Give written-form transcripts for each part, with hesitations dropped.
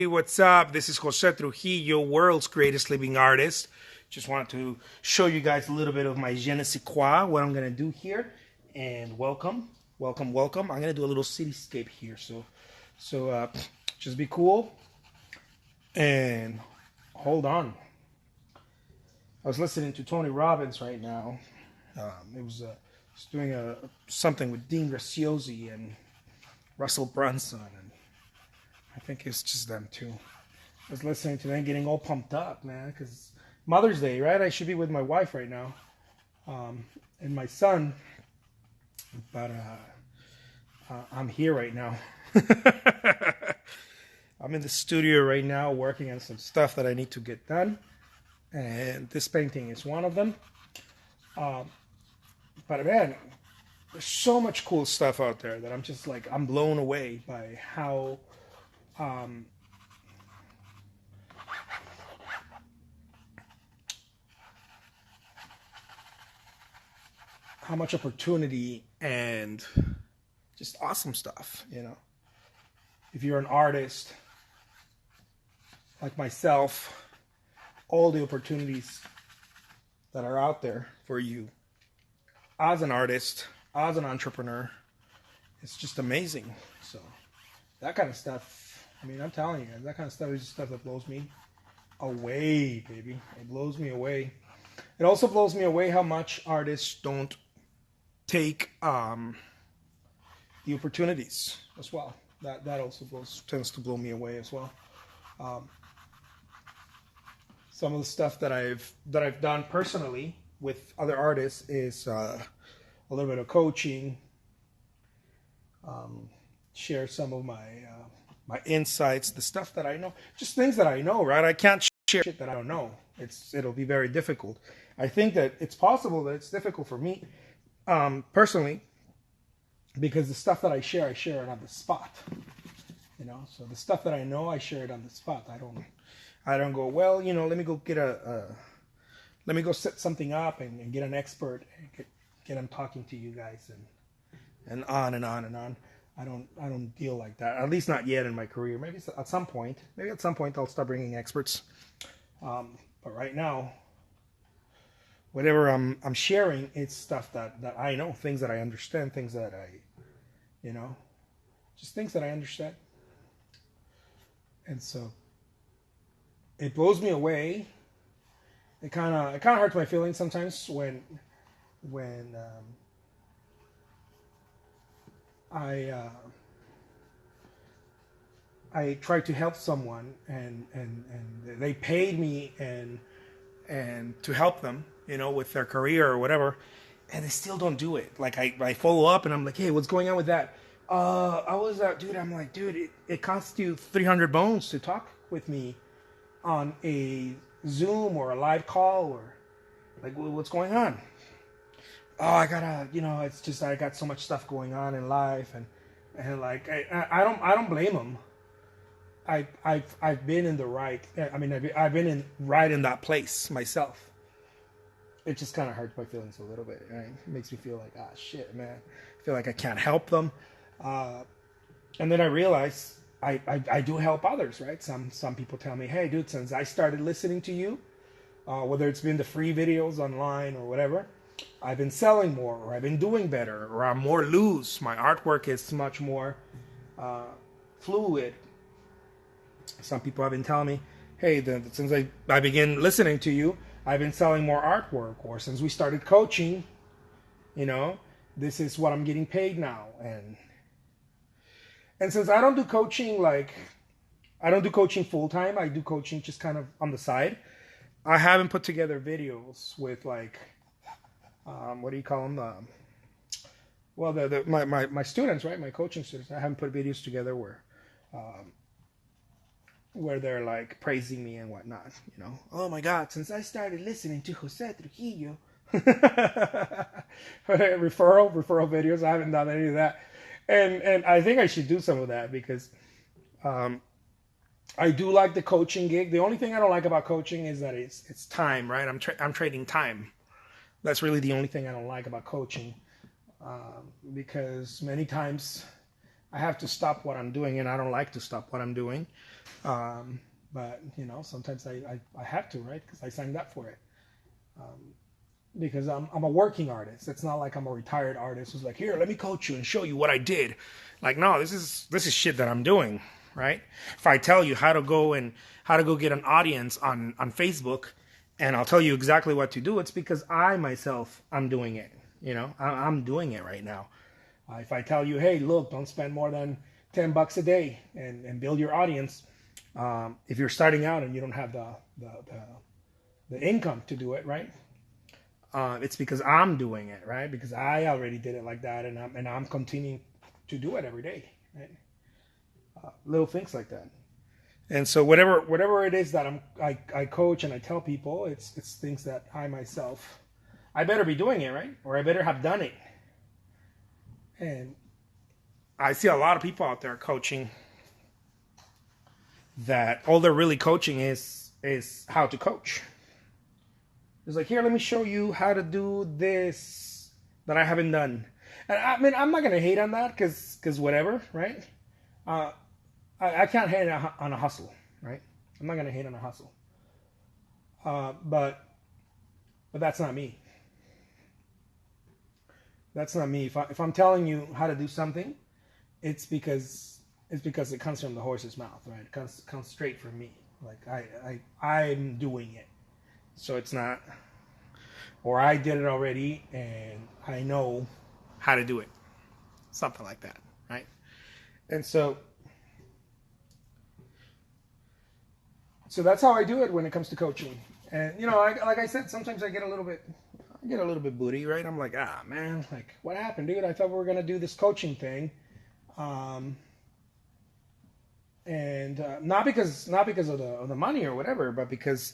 Hey, what's up? This is Jose Trujillo, world's greatest living artist. Just wanted to show you guys a little bit of my je ne sais quoi, what I'm gonna do here. And welcome. I'm gonna do a little cityscape here, so just be cool and hold on. I was listening to Tony Robbins right now. It was doing something with Dean Graziosi and Russell Brunson, and I think it's just them two. I was listening to them, getting all pumped up, man, because Mother's Day, right? I should be with my wife right now, and my son, but I'm here right now. I'm in the studio right now working on some stuff that I need to get done, and this painting is one of them. But man, there's so much cool stuff out there that I'm just like, I'm blown away by how how much opportunity and just awesome stuff, you know. If you're an artist like myself, all the opportunities that are out there for you as an artist, as an entrepreneur, it's just amazing. So that kind of stuff, I mean, I'm telling you guys, that kind of stuff is just stuff that blows me away, baby. It blows me away. It also blows me away how much artists don't take the opportunities as well. That also tends to blow me away as well. Some of the stuff that I've done personally with other artists is a little bit of coaching. Share some of my insights, the stuff that I know, just things that I know, right? I can't share shit that I don't know. It'll be very difficult. I think that it's possible that it's difficult for me personally, because the stuff that I share it on the spot. You know, so the stuff that I know, I share it on the spot. I don't go, well, you know, let me go set something up and get an expert and get them talking to you guys and on and on and on. I don't deal like that. At least not yet in my career. Maybe at some point I'll start bringing experts. But right now, whatever I'm sharing, it's stuff that I know, things that I understand, things that just things that I understand. And so it blows me away. It kind of hurts my feelings sometimes when I try to help someone and they paid me and to help them, you know, with their career or whatever, and they still don't do it. Like I follow up and I'm like, hey, what's going on with that? I was out, dude. I'm like, dude, it costs you 300 bones to talk with me on a Zoom or a live call, or like, what's going on? Oh, I gotta, you know, it's just I got so much stuff going on in life, and like I don't blame them. I've been in the right. I mean, I've been in that place myself. It just kind of hurts my feelings a little bit. Right? It makes me feel like, ah, shit, man. I feel like I can't help them. And then I realize I do help others, right? Some people tell me, hey, dude, since I started listening to you, whether it's been the free videos online or whatever, I've been selling more, or I've been doing better, or I'm more loose. My artwork is much more fluid. Some people have been telling me, hey, since I began listening to you, I've been selling more artwork, or since we started coaching, you know, this is what I'm getting paid now. And since I don't do coaching, full time, I do coaching just kind of on the side. I haven't put together videos with like, what do you call them? Well, my students, right? My coaching students. I haven't put videos together where they're like praising me and whatnot. You know, oh my God, since I started listening to Jose Trujillo, referral videos. I haven't done any of that. And I think I should do some of that, because I do like the coaching gig. The only thing I don't like about coaching is that it's time, right? I'm trading time. That's really the only thing I don't like about coaching, because many times I have to stop what I'm doing, and I don't like to stop what I'm doing. But sometimes I have to, right? Because I signed up for it. Because I'm a working artist. It's not like I'm a retired artist who's like, here, let me coach you and show you what I did. Like, no, this is shit that I'm doing, right? If I tell you how to go get an audience on Facebook, and I'll tell you exactly what to do, it's because I myself I'm doing it. I'm doing it right now. If I tell you, hey, look, don't spend more than $10 a day and build your audience. If you're starting out and you don't have the income to do it, right? It's because I'm doing it, right? Because I already did it like that, and I'm continuing to do it every day, right? Little things like that. And so whatever it is that I coach and I tell people, it's things that I myself, I better be doing it, right? Or I better have done it. And I see a lot of people out there coaching that all they're really coaching is how to coach. It's like, here, let me show you how to do this that I haven't done. And I mean, I'm not going to hate on that because whatever, right? I can't hate on a hustle, right? I'm not going to hate on a hustle. But that's not me. That's not me. If I'm telling you how to do something, it's because it comes from the horse's mouth, right? It comes straight from me. Like I'm doing it. So it's not, or I did it already and I know how to do it. Something like that, right? And so that's how I do it when it comes to coaching. And like I said, sometimes I get a little bit booty, right? I'm like, man, like, what happened, dude? I thought we were gonna do this coaching thing, and not because of the money or whatever, but because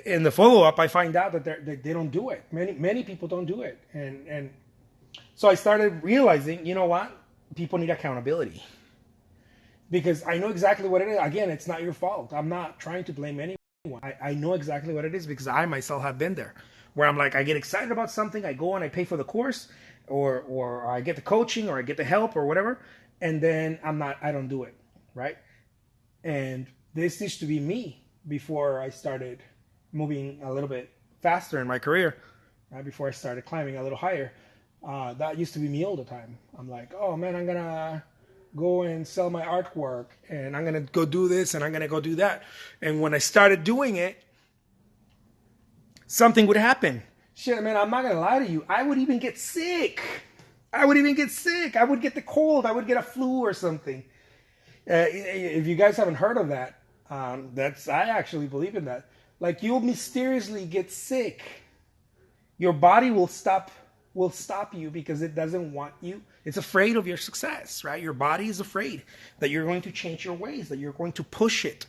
in the follow up, I find out that they don't do it. Many people don't do it, and so I started realizing, you know what? People need accountability. Because I know exactly what it is. Again, it's not your fault. I'm not trying to blame anyone. I know exactly what it is because I myself have been there. Where I'm like, I get excited about something, I go and I pay for the course, or I get the coaching, or I get the help, or whatever, and then I don't do it, right? And this used to be me before I started moving a little bit faster in my career, right? Before I started climbing a little higher. That used to be me all the time. I'm like, oh man, I'm gonna go and sell my artwork, and I'm gonna go do this, and I'm gonna go do that. And when I started doing it, something would happen. Shit, man, I'm not gonna lie to you. I would even get sick. I would get the cold. I would get a flu or something. If you guys haven't heard of that, I actually believe in that. Like, you'll mysteriously get sick. Your body will stop you because it doesn't want you. It's afraid of your success, right? Your body is afraid that you're going to change your ways, that you're going to push it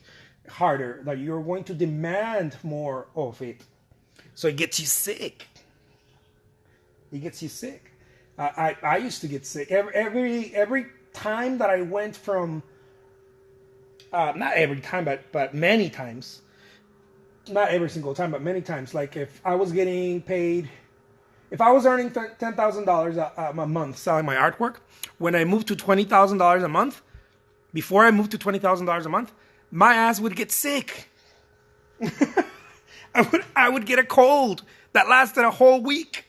harder, that you're going to demand more of it. So it gets you sick. It gets you sick. I used to get sick every time that I went from not every time, but many times. Not every single time, but many times. Like, if I was getting paid, if I was earning $10,000 a month selling my artwork, when I moved to $20,000 a month, before I moved to $20,000 a month, my ass would get sick. I would get a cold that lasted a whole week.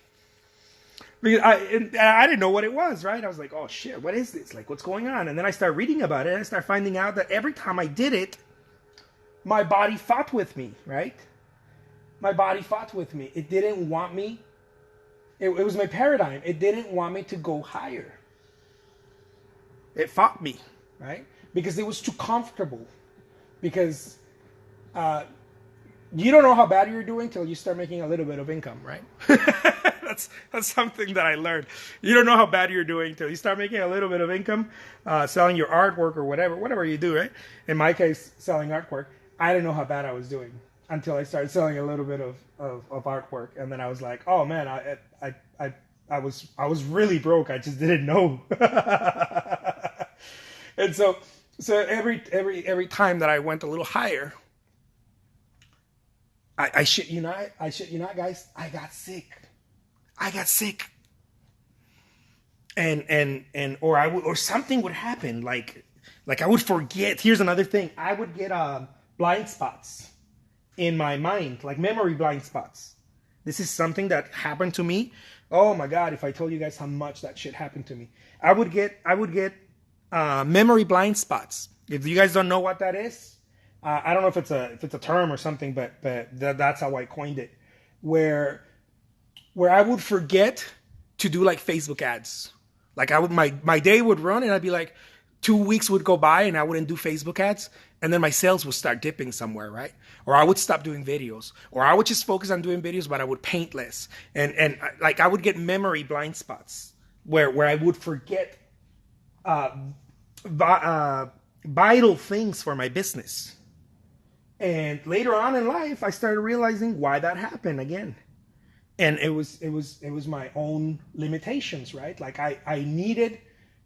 Because I didn't know what it was, right? I was like, oh shit, what is this? Like, what's going on? And then I started reading about it, and I started finding out that every time I did it, my body fought with me, right? My body fought with me. It didn't want me. It was my paradigm. It didn't want me to go higher. It fought me, right? Because it was too comfortable. Because you don't know how bad you're doing till you start making a little bit of income, right? That's something that I learned. You don't know how bad you're doing till you start making a little bit of income, selling your artwork or whatever you do, right? In my case, selling artwork, I didn't know how bad I was doing until I started selling a little bit of artwork, and then I was like, oh man, I was really broke. I just didn't know. And so every time that I went a little higher, I shit you not, guys, I got sick. and or I would, or something would happen, like I would forget. Here's another thing: I would get blind spots in my mind, like memory blind spots. This is something that happened to me. Oh my God! If I told you guys how much that shit happened to me, I would get memory blind spots. If you guys don't know what that is, I don't know if it's a term or something, but that's how I coined it, where I would forget to do like Facebook ads. Like my day would run and I'd be like, 2 weeks would go by and I wouldn't do Facebook ads, and then my sales would start dipping somewhere, right? Or I would stop doing videos, or I would just focus on doing videos, but I would paint less, and like I would get memory blind spots where I would forget uh, vital things for my business. And later on in life, I started realizing why that happened again. And it was my own limitations, right? Like I needed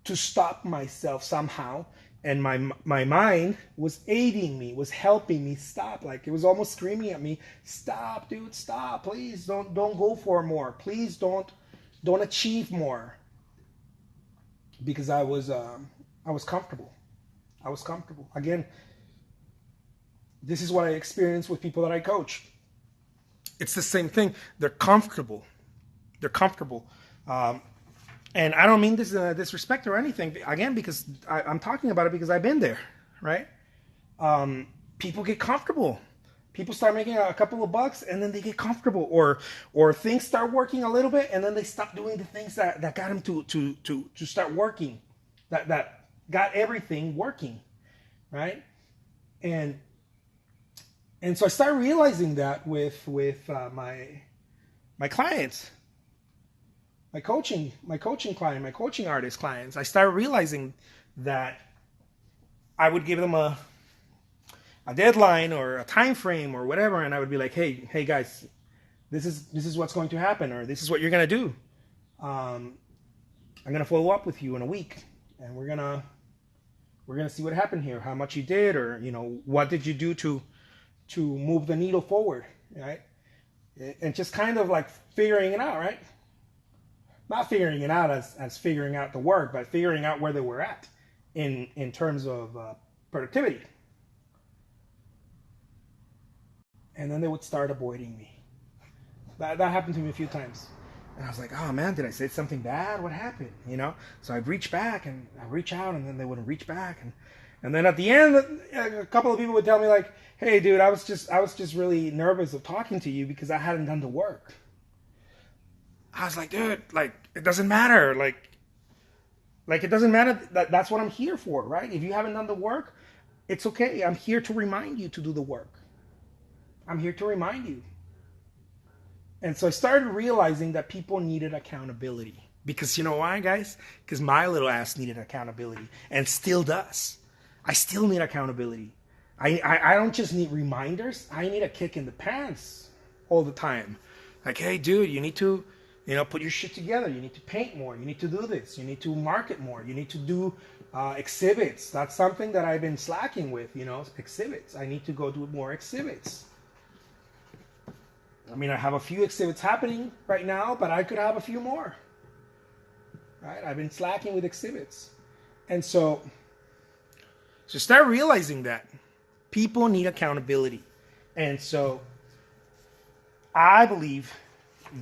to stop myself somehow, and my mind was aiding me, was helping me stop. Like it was almost screaming at me, stop, dude, stop, please don't go for more, please don't achieve more, because I was comfortable. I was comfortable. Again, this is what I experience with people that I coach. It's the same thing. They're comfortable. They're comfortable. And I don't mean this in a disrespect or anything. Again, because I'm talking about it because I've been there, right? People get comfortable. People start making a couple of bucks and then they get comfortable, or things start working a little bit and then they stop doing the things that got them to start working, that got everything working, right? And so I started realizing that with my clients, my coaching client, my coaching artist clients. I started realizing that I would give them a deadline or a time frame or whatever, and I would be like, hey guys, this is what's going to happen, or this is what you're gonna do. I'm gonna follow up with you in a week, and we're gonna see what happened here, how much you did, or what did you do to move the needle forward, right? And just kind of like figuring it out, right? Not figuring it out as figuring out the work, but figuring out where they were at in terms of productivity. And then they would start avoiding me. That happened to me a few times. And I was like, oh man, did I say something bad? What happened? So I'd reach back and I'd reach out, and then they wouldn't reach back. And then at the end, a couple of people would tell me like, hey dude, I was just really nervous of talking to you because I hadn't done the work. I was like, dude, like it doesn't matter. Like it doesn't matter. That's what I'm here for, right? If you haven't done the work, it's okay. I'm here to remind you to do the work. I'm here to remind you. And so I started realizing that people needed accountability. Because you know why, guys? Because my little ass needed accountability and still does. I still need accountability. I don't just need reminders. I need a kick in the pants all the time. Like, hey, dude, you need to, put your shit together. You need to paint more. You need to do this. You need to market more. You need to do exhibits. That's something that I've been slacking with, exhibits. I need to go do more exhibits. I mean, I have a few exhibits happening right now, but I could have a few more. Right? I've been slacking with exhibits. And so start realizing that people need accountability. And so I believe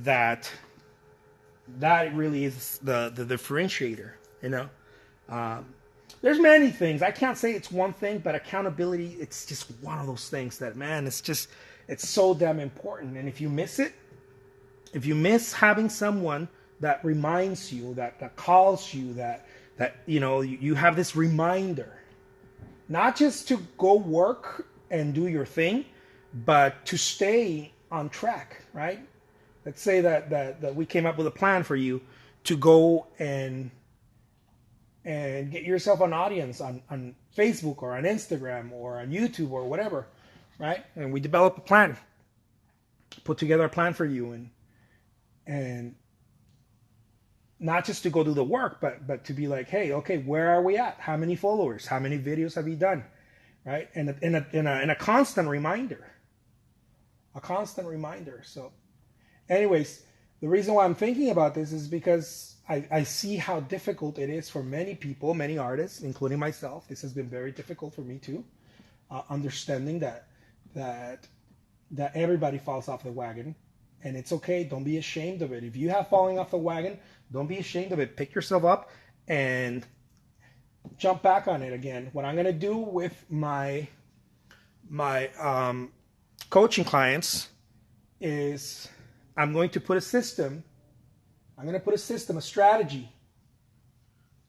that really is the differentiator, There's many things. I can't say it's one thing, but accountability, it's just one of those things that, man, it's so damn important. And if you miss it, if you miss having someone that reminds you, that calls you, that you have this reminder, not just to go work and do your thing, but to stay on track, right? Let's say that we came up with a plan for you to go and get yourself an audience on Facebook or on Instagram or on YouTube or whatever, right? And we develop a plan, put together a plan for you, and not just to go do the work, but to be like, hey, okay, where are we at? How many followers? How many videos have you done? Right? And a constant reminder. A constant reminder. So anyways, the reason why I'm thinking about this is because I see how difficult it is for many people, many artists, including myself. This has been very difficult for me too. Understanding that that everybody falls off the wagon, and it's okay. Don't be ashamed of it. If you have fallen off the wagon, don't be ashamed of it. Pick yourself up and jump back on it again. What I'm gonna do with my coaching clients is I'm going to put a system. I'm going to put a system, a strategy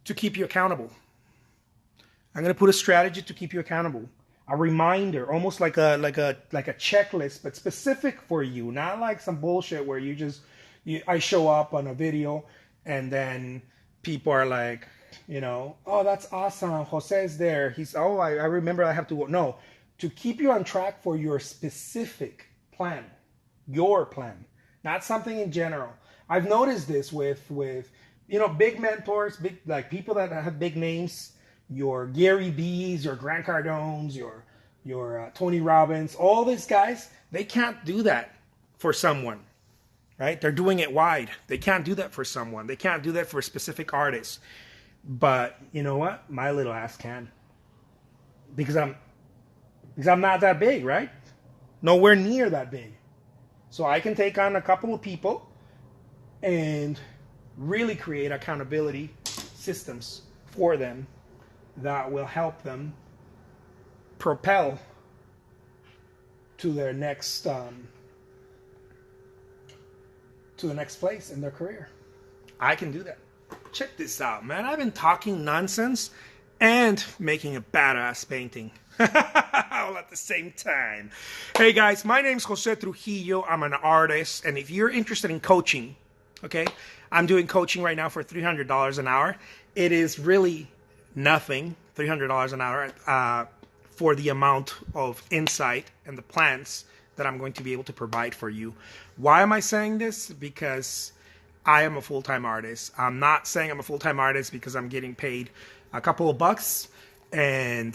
to keep you accountable. I'm going to put a strategy to keep you accountable. A reminder, almost like a checklist, but specific for you, not like some bullshit where I show up on a video and then people are like, oh, that's awesome. Jose's there. I remember I have to go. No, to keep you on track for your specific plan, your plan, not something in general. I've noticed this with big mentors, big like people that have big names, your Gary B's, your Grant Cardones, your Tony Robbins, all these guys, they can't do that for someone, right? They're doing it wide. They can't do that for someone. They can't do that for a specific artist. But you know what? My little ass can, because I'm not that big, right? Nowhere near that big. So I can take on a couple of people and really create accountability systems for them that will help them propel to their next to the next place in their career. I can do that. Check this out, man. I've been talking nonsense and making a badass painting all at the same time. Hey guys, my name's Jose Trujillo. I'm an artist, and if you're interested in coaching, okay, I'm doing coaching right now for $300 an hour. It is really nothing, $300 an hour, for the amount of insight and the plans that I'm going to be able to provide for you. Why am I saying this? Because I am a full-time artist. I'm not saying I'm a full-time artist because I'm getting paid a couple of bucks and,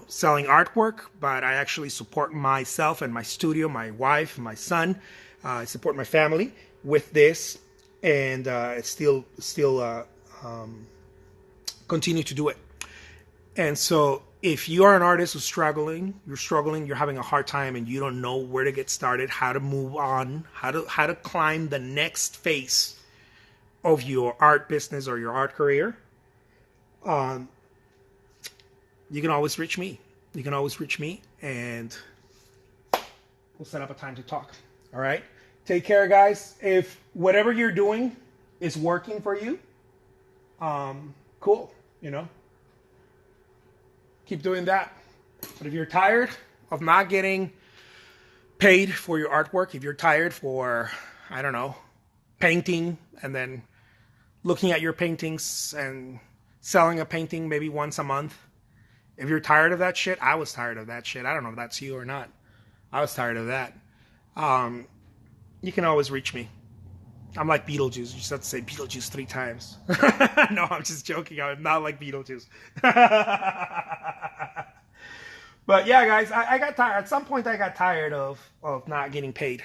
selling artwork, but I actually support myself and my studio, my wife, my son. I support my family with this, and still continue to do it. And so if you are an artist who's struggling, you're having a hard time, and you don't know where to get started, how to move on, how to climb the next phase of your art business or your art career, you can always reach me. You can always reach me, and we'll set up a time to talk. All right? Take care, guys. If whatever you're doing is working for you, cool, keep doing that. But if you're tired of not getting paid for your artwork, if you're tired for, I don't know, painting and then looking at your paintings and selling a painting maybe once a month, if you're tired of that shit, I was tired of that shit. I don't know if that's you or not. I was tired of that. You can always reach me. I'm like Beetlejuice. You just have to say Beetlejuice 3 times. No, I'm just joking. I'm not like Beetlejuice. But yeah, guys, I got tired. At some point, I got tired of not getting paid.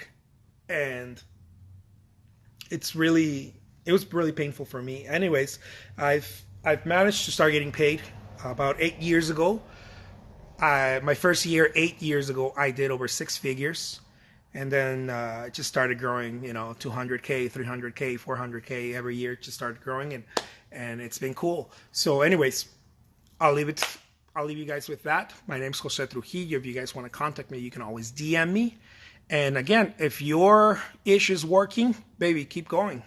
And it was really painful for me. Anyways, I've managed to start getting paid about 8 years ago. My first year, 8 years ago, I did over 6 figures. And then it just started growing, 200K, 300K, 400K every year. It just started growing, and it's been cool. So anyways, I'll leave you guys with that. My name's Jose Trujillo. If you guys want to contact me, you can always DM me. And again, if your ish is working, baby, keep going.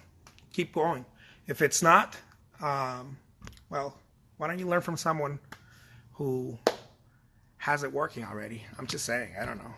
Keep going. If it's not, well, why don't you learn from someone who has it working already? I'm just saying. I don't know.